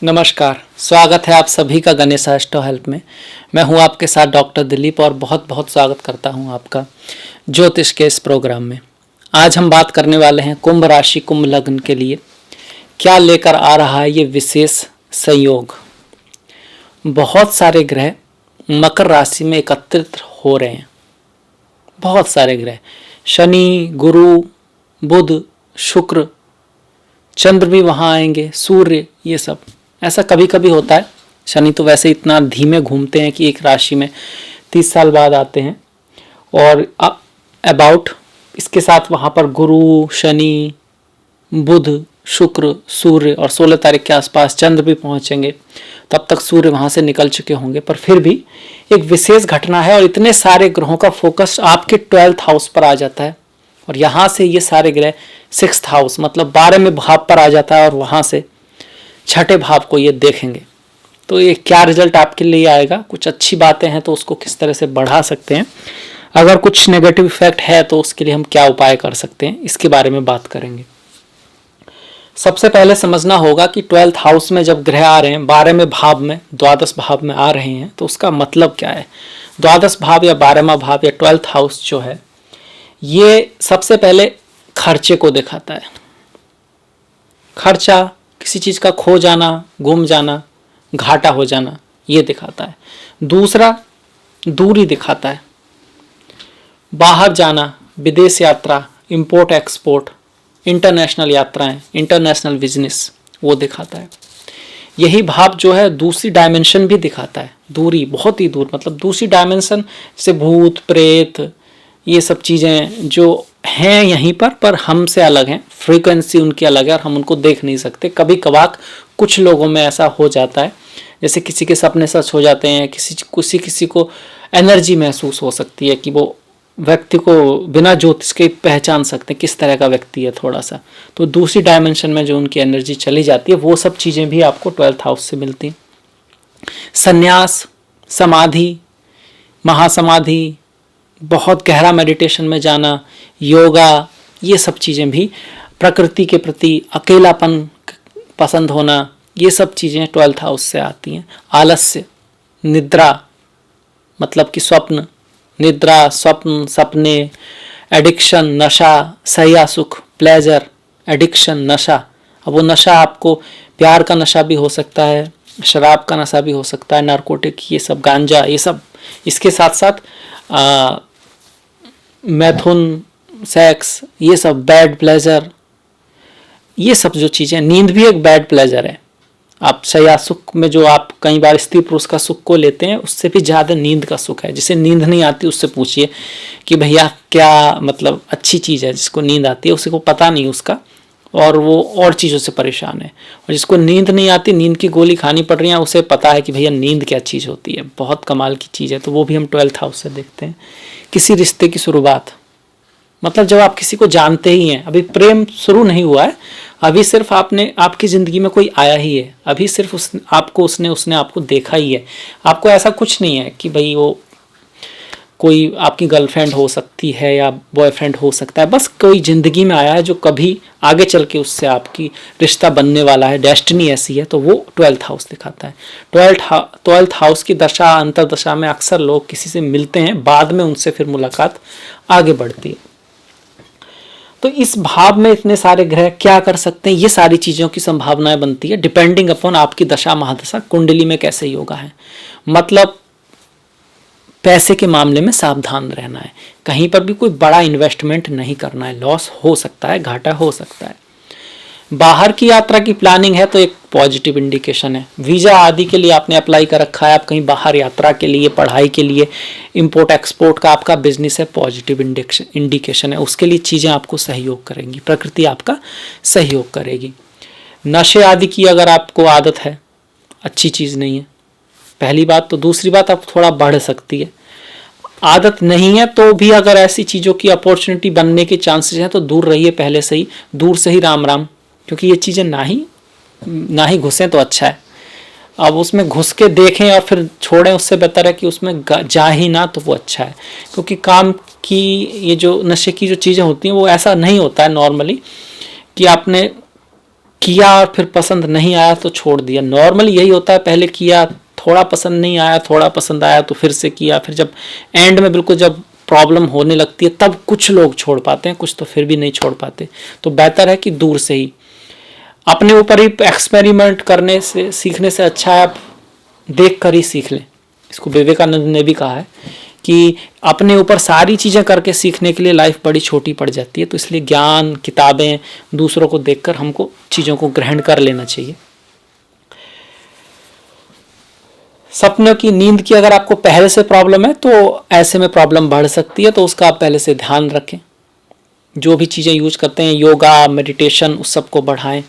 नमस्कार, स्वागत है आप सभी का गणेश एस्ट्रो हेल्प में। मैं हूं आपके साथ डॉक्टर दिलीप और बहुत बहुत स्वागत करता हूं आपका ज्योतिष के इस प्रोग्राम में। आज हम बात करने वाले हैं कुंभ राशि कुंभ लग्न के लिए क्या लेकर आ रहा है ये विशेष संयोग। बहुत सारे ग्रह मकर राशि में एकत्रित हो रहे हैं। बहुत सारे ग्रह, शनि, गुरु, बुध, शुक्र, चंद्र भी वहाँ आएंगे, सूर्य, ये सब। ऐसा कभी कभी होता है। शनि तो वैसे इतना धीमे घूमते हैं कि एक राशि में 30 साल बाद आते हैं। और अबाउट इसके साथ वहाँ पर गुरु, शनि, बुध, शुक्र, सूर्य और 16 तारीख के आसपास चंद्र भी पहुँचेंगे। तब तक सूर्य वहाँ से निकल चुके होंगे। पर फिर भी एक विशेष घटना है और इतने सारे ग्रहों का फोकस आपके 12th हाउस पर आ जाता है और यहाँ से ये सारे ग्रह 6th हाउस मतलब 12वें भाव पर आ जाता है और वहाँ से 6ठे भाव को ये देखेंगे। तो ये क्या रिजल्ट आपके लिए आएगा, कुछ अच्छी बातें हैं तो उसको किस तरह से बढ़ा सकते हैं, अगर कुछ नेगेटिव इफेक्ट है तो उसके लिए हम क्या उपाय कर सकते हैं, इसके बारे में बात करेंगे। सबसे पहले समझना होगा कि 12th हाउस में जब ग्रह आ रहे हैं 12वें भाव में, द्वादश भाव में आ रहे हैं तो उसका मतलब क्या है। द्वादश भाव या 12वां भाव या 12th हाउस जो है ये सबसे पहले खर्चे को दिखाता है। खर्चा, किसी चीज़ का खो जाना, गुम जाना, घाटा हो जाना, ये दिखाता है। दूसरा दूरी दिखाता है, बाहर जाना, विदेश यात्रा, इंपोर्ट एक्सपोर्ट, इंटरनेशनल यात्राएं, इंटरनेशनल बिजनेस, वो दिखाता है। यही भाव जो है दूसरी डायमेंशन भी दिखाता है, दूरी, बहुत ही दूर, मतलब दूसरी डायमेंशन से भूत प्रेत, ये सब चीज़ें जो हैं यहीं पर हमसे अलग हैं, फ्रीक्वेंसी उनकी अलग है और हम उनको देख नहीं सकते। कभी कभार कुछ लोगों में ऐसा हो जाता है, जैसे किसी के सपने सच हो जाते हैं, किसी को एनर्जी महसूस हो सकती है कि वो व्यक्ति को बिना ज्योतिष के पहचान सकते हैं किस तरह का व्यक्ति है थोड़ा सा। तो दूसरी डायमेंशन में जो उनकी एनर्जी चली जाती है वो सब चीज़ें भी आपको 12th हाउस से मिलती हैं। संन्यास, समाधि, महासमाधि, बहुत गहरा मेडिटेशन में जाना, योगा, ये सब चीज़ें भी, प्रकृति के प्रति अकेलापन पसंद होना, ये सब चीज़ें 12th हाउस से आती हैं। आलस्य, निद्रा, मतलब कि स्वप्न, निद्रा, स्वप्न, सपने, एडिक्शन, नशा, सैया सुख, प्लेजर, एडिक्शन, नशा। अब वो नशा आपको प्यार का नशा भी हो सकता है, शराब का नशा भी हो सकता है, नारकोटिक, ये सब, गांजा, ये सब। इसके साथ साथ मैथुन, सेक्स, ये सब, बैड प्लेजर, ये सब जो चीज़ें, नींद भी एक बैड प्लेजर है। आप शया सुख में जो आप कई बार स्त्री पुरुष का सुख को लेते हैं उससे भी ज़्यादा नींद का सुख है। जिसे नींद नहीं आती उससे पूछिए कि भैया क्या मतलब अच्छी चीज़ है। जिसको नींद आती है उसी को पता नहीं उसका, और वो और चीज़ों से परेशान है। और जिसको नींद नहीं आती, नींद की गोली खानी पड़ रही है, उसे पता है कि भैया नींद क्या चीज़ होती है, बहुत कमाल की चीज़ है। तो वो भी हम 12th हाउस से देखते हैं। किसी रिश्ते की शुरुआत, मतलब जब आप किसी को जानते ही हैं, अभी प्रेम शुरू नहीं हुआ है, अभी सिर्फ आपकी ज़िंदगी में कोई आया ही है, अभी सिर्फ उसने आपको देखा ही है। आपको ऐसा कुछ नहीं है कि भाई वो कोई आपकी गर्लफ्रेंड हो सकती है या बॉयफ्रेंड हो सकता है, बस कोई ज़िंदगी में आया है जो कभी आगे चल के उससे आपकी रिश्ता बनने वाला है, डेस्टिनी ऐसी है, तो वो 12th हाउस दिखाता है। 12th हाउस की दशा अंतरदशा में अक्सर लोग किसी से मिलते हैं, बाद में उनसे फिर मुलाकात आगे बढ़ती है। तो इस भाव में इतने सारे ग्रह क्या कर सकते हैं, ये सारी चीज़ों की संभावनाएं बनती है डिपेंडिंग अपॉन आपकी दशा महादशा कुंडली में कैसे योगा है। मतलब पैसे के मामले में सावधान रहना है, कहीं पर भी कोई बड़ा इन्वेस्टमेंट नहीं करना है, लॉस हो सकता है, घाटा हो सकता है। बाहर की यात्रा की प्लानिंग है तो एक पॉजिटिव इंडिकेशन है। वीज़ा आदि के लिए आपने अप्लाई कर रखा है, आप कहीं बाहर यात्रा के लिए, पढ़ाई के लिए, इंपोर्ट एक्सपोर्ट का आपका बिजनेस है, पॉजिटिव इंडिकेशन है। उसके लिए चीज़ें आपको सहयोग करेंगी, प्रकृति आपका सहयोग करेगी। नशे आदि की अगर आपको आदत है, अच्छी चीज़ नहीं है, पहली बात। तो दूसरी बात, आप थोड़ा बढ़ सकती है। आदत नहीं है तो भी अगर ऐसी चीज़ों की अपॉर्चुनिटी बनने के चांसेस हैं तो दूर रहिए, पहले से ही दूर से ही राम राम, क्योंकि ये चीज़ें ना ही घुसें तो अच्छा है। अब उसमें घुस के देखें और फिर छोड़ें, उससे बेहतर है कि उसमें जा ही ना, तो वो अच्छा है। क्योंकि काम की ये जो नशे की जो चीज़ें होती हैं वो ऐसा नहीं होता है नॉर्मली कि आपने किया और फिर पसंद नहीं आया तो छोड़ दिया। नॉर्मल यही होता है, पहले किया, थोड़ा पसंद नहीं आया, थोड़ा पसंद आया तो फिर से किया, फिर जब एंड में बिल्कुल जब प्रॉब्लम होने लगती है तब कुछ लोग छोड़ पाते हैं, कुछ तो फिर भी नहीं छोड़ पाते। तो बेहतर है कि दूर से ही अपने ऊपर ही एक्सपेरिमेंट करने से, सीखने से अच्छा है आप देख कर ही सीख लें। इसको विवेकानंद ने भी कहा है कि अपने ऊपर सारी चीज़ें करके सीखने के लिए लाइफ बड़ी छोटी पड़ जाती है। तो इसलिए ज्ञान, किताबें, दूसरों को देखकर हमको चीज़ों को ग्रहण कर लेना चाहिए। सपनों की, नींद की अगर आपको पहले से प्रॉब्लम है तो ऐसे में प्रॉब्लम बढ़ सकती है, तो उसका आप पहले से ध्यान रखें। जो भी चीज़ें यूज करते हैं, योगा, मेडिटेशन, उस सब को बढ़ाएं।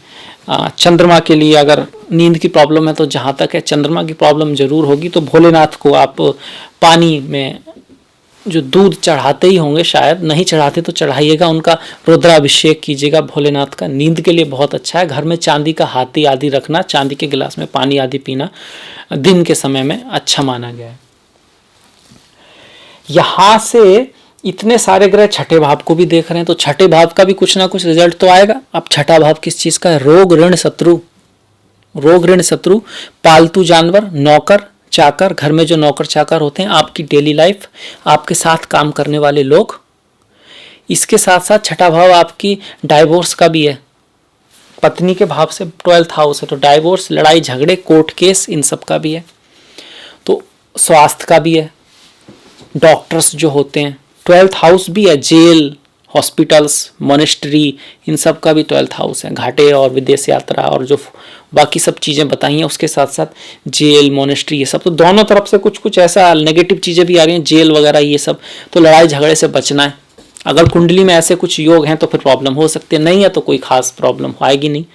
चंद्रमा के लिए अगर नींद की प्रॉब्लम है तो जहाँ तक है चंद्रमा की प्रॉब्लम जरूर होगी, तो भोलेनाथ को आप पानी में जो दूध चढ़ाते ही होंगे, शायद नहीं चढ़ाते तो चढ़ाइएगा, उनका रुद्राभिषेक कीजिएगा भोलेनाथ का। नींद के लिए बहुत अच्छा है। घर में चांदी का हाथी आदि रखना, चांदी के गिलास में पानी आदि पीना दिन के समय में अच्छा माना गया है। यहाँ से इतने सारे ग्रह छठे भाव को भी देख रहे हैं, तो छठे भाव का भी कुछ ना कुछ रिजल्ट तो आएगा। अब छठा भाव किस चीज का है? रोग, ऋण, शत्रु। रोग, ऋण, शत्रु, पालतू जानवर, नौकर चाकर, घर में जो नौकर चाकर होते हैं, आपकी डेली लाइफ, आपके साथ काम करने वाले लोग। इसके साथ साथ छठा भाव आपकी डाइवोर्स का भी है। पत्नी के भाव से 12th हाउस है, तो डाइवोर्स, लड़ाई झगड़े, कोर्ट केस, इन सब का भी है। तो स्वास्थ्य का भी है। डॉक्टर्स जो होते हैं, 12th हाउस भी है। जेल, हॉस्पिटल्स, मोनेस्ट्री, इन सब का भी 12th हाउस है। घाटे और विदेश यात्रा और जो बाकी सब चीज़ें बताई हैं, उसके साथ साथ जेल, मोनेस्ट्री, ये सब, तो दोनों तरफ से कुछ कुछ ऐसा नेगेटिव चीज़ें भी आ रही हैं, जेल वगैरह ये सब। तो लड़ाई झगड़े से बचना है। अगर कुंडली में ऐसे कुछ योग हैं तो फिर प्रॉब्लम हो सकती है, नहीं है तो कोई खास प्रॉब्लम आएगी नहीं।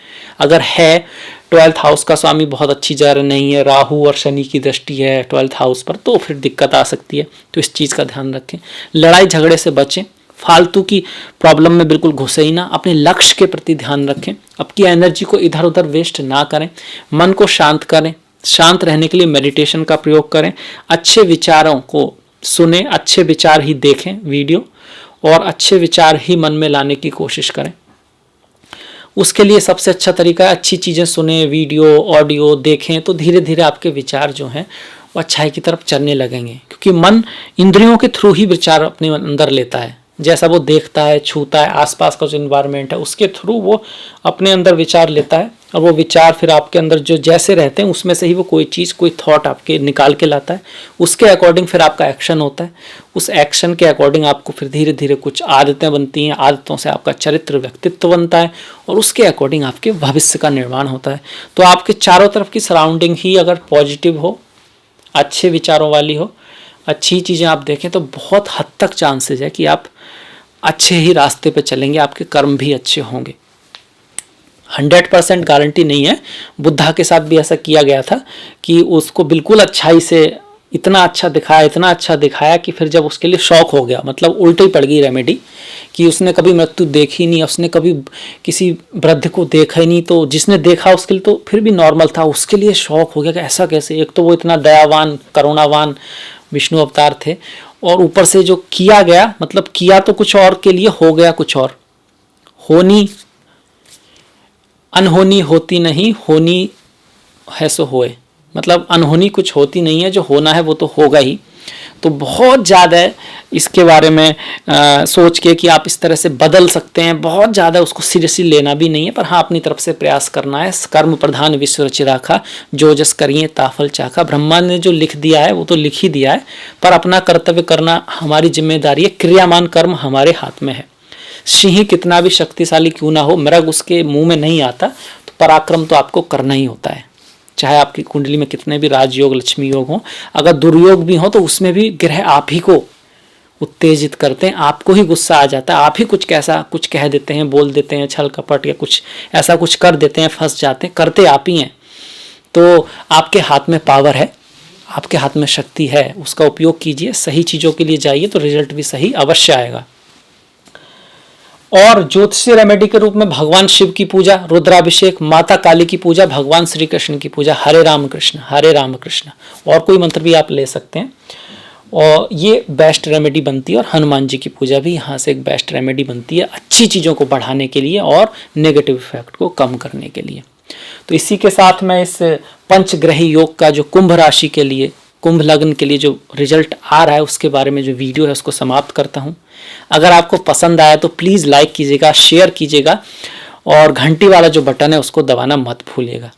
अगर है, 12th हाउस का स्वामी बहुत अच्छी जगह नहीं है, राहु और शनि की दृष्टि है 12th हाउस पर, तो फिर दिक्कत आ सकती है। तो इस चीज़ का ध्यान रखें। लड़ाई झगड़े से बचें, फालतू की प्रॉब्लम में बिल्कुल घुसे ही ना। अपने लक्ष्य के प्रति ध्यान रखें, आपकी एनर्जी को इधर उधर वेस्ट ना करें। मन को शांत करें। शांत रहने के लिए मेडिटेशन का प्रयोग करें। अच्छे विचारों को सुने, अच्छे विचार ही देखें वीडियो, और अच्छे विचार ही मन में लाने की कोशिश करें। उसके लिए सबसे अच्छा तरीका है अच्छी चीज़ें सुने, वीडियो, ऑडियो देखें, तो धीरे धीरे आपके विचार जो हैं वो अच्छाई की तरफ चलने लगेंगे। क्योंकि मन इंद्रियों के थ्रू ही विचार अपने अंदर लेता है। जैसा वो देखता है, छूता है, आसपास का जो इन्वायरमेंट है उसके थ्रू वो अपने अंदर विचार लेता है, और वो विचार फिर आपके अंदर जो जैसे रहते हैं उसमें से ही वो कोई चीज़, कोई थॉट आपके निकाल के लाता है। उसके अकॉर्डिंग फिर आपका एक्शन होता है। उस एक्शन के अकॉर्डिंग आपको फिर धीरे धीरे कुछ आदतें बनती हैं, आदतों से आपका चरित्र, व्यक्तित्व बनता है, और उसके अकॉर्डिंग आपके भविष्य का निर्माण होता है। तो आपके चारों तरफ की सराउंडिंग ही अगर पॉजिटिव हो, अच्छे विचारों वाली हो, अच्छी चीज़ें आप देखें, तो बहुत हद तक चांसेस है कि आप अच्छे ही रास्ते पे चलेंगे, आपके कर्म भी अच्छे होंगे। 100% गारंटी नहीं है। बुद्धा के साथ भी ऐसा किया गया था कि उसको बिल्कुल अच्छाई से इतना अच्छा दिखाया, इतना अच्छा दिखाया कि फिर जब उसके लिए शौक हो गया, मतलब उल्टी पड़ गई रेमेडी, कि उसने कभी मृत्यु देखी नहीं, उसने कभी किसी वृद्ध को देखा ही नहीं, तो जिसने देखा उसके लिए तो फिर भी नॉर्मल था, उसके लिए शौक हो गया कि ऐसा कैसे। एक तो वो इतना दयावान, करुणावान विष्णु अवतार थे, और ऊपर से जो किया गया, मतलब किया तो कुछ और के लिए, हो गया कुछ और। होनी अनहोनी होती नहीं, होनी है सो होए, मतलब अनहोनी कुछ होती नहीं है, जो होना है वो तो होगा ही। तो बहुत ज़्यादा इसके बारे में सोच के कि आप इस तरह से बदल सकते हैं, बहुत ज़्यादा उसको सीरियसली लेना भी नहीं है, पर हाँ अपनी तरफ से प्रयास करना है। कर्म प्रधान विश्व रचि राखा, जो जस करिए ताफल चाखा। ब्रह्मा ने जो लिख दिया है वो तो लिख ही दिया है, पर अपना कर्तव्य करना हमारी जिम्मेदारी है। क्रियामान कर्म हमारे हाथ में है। सिंह कितना भी शक्तिशाली क्यों ना हो, मृग उसके मुंह में नहीं आता, तो पराक्रम तो आपको करना ही होता है। चाहे आपकी कुंडली में कितने भी राजयोग, लक्ष्मी योग हो, अगर दुर्योग भी हो तो उसमें भी ग्रह आप ही को उत्तेजित करते हैं, आपको ही गुस्सा आ जाता है, आप ही कुछ कैसा कुछ कह देते हैं, बोल देते हैं, छल कपट या कुछ ऐसा कुछ कर देते हैं, फंस जाते हैं, करते आप ही हैं। तो आपके हाथ में पावर है, आपके हाथ में शक्ति है, उसका उपयोग कीजिए, सही चीज़ों के लिए जाइए, तो रिजल्ट भी सही अवश्य आएगा। और ज्योतिषीय रेमेडी के रूप में भगवान शिव की पूजा, रुद्राभिषेक, माता काली की पूजा, भगवान श्री कृष्ण की पूजा, हरे राम कृष्ण हरे राम कृष्ण, और कोई मंत्र भी आप ले सकते हैं। और ये बेस्ट रेमेडी बनती है। और हनुमान जी की पूजा भी यहाँ से एक बेस्ट रेमेडी बनती है अच्छी चीज़ों को बढ़ाने के लिए और नेगेटिव इफेक्ट को कम करने के लिए। तो इसी के साथ मैं इस पंचग्रही योग का जो कुंभ राशि के लिए, कुंभ लग्न के लिए जो रिजल्ट आ रहा है उसके बारे में जो वीडियो है उसको समाप्त करता हूँ। अगर आपको पसंद आया तो प्लीज़ लाइक कीजिएगा, शेयर कीजिएगा और घंटी वाला जो बटन है उसको दबाना मत भूलिएगा।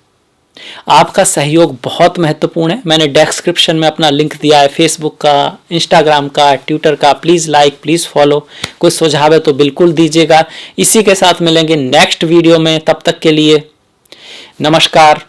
आपका सहयोग बहुत महत्वपूर्ण है। मैंने डिस्क्रिप्शन में अपना लिंक दिया है फेसबुक का, इंस्टाग्राम का, ट्विटर का। Please like, please follow. कोई सुझाव है तो बिल्कुल दीजिएगा। इसी के साथ मिलेंगे नेक्स्ट वीडियो में। तब तक के लिए नमस्कार।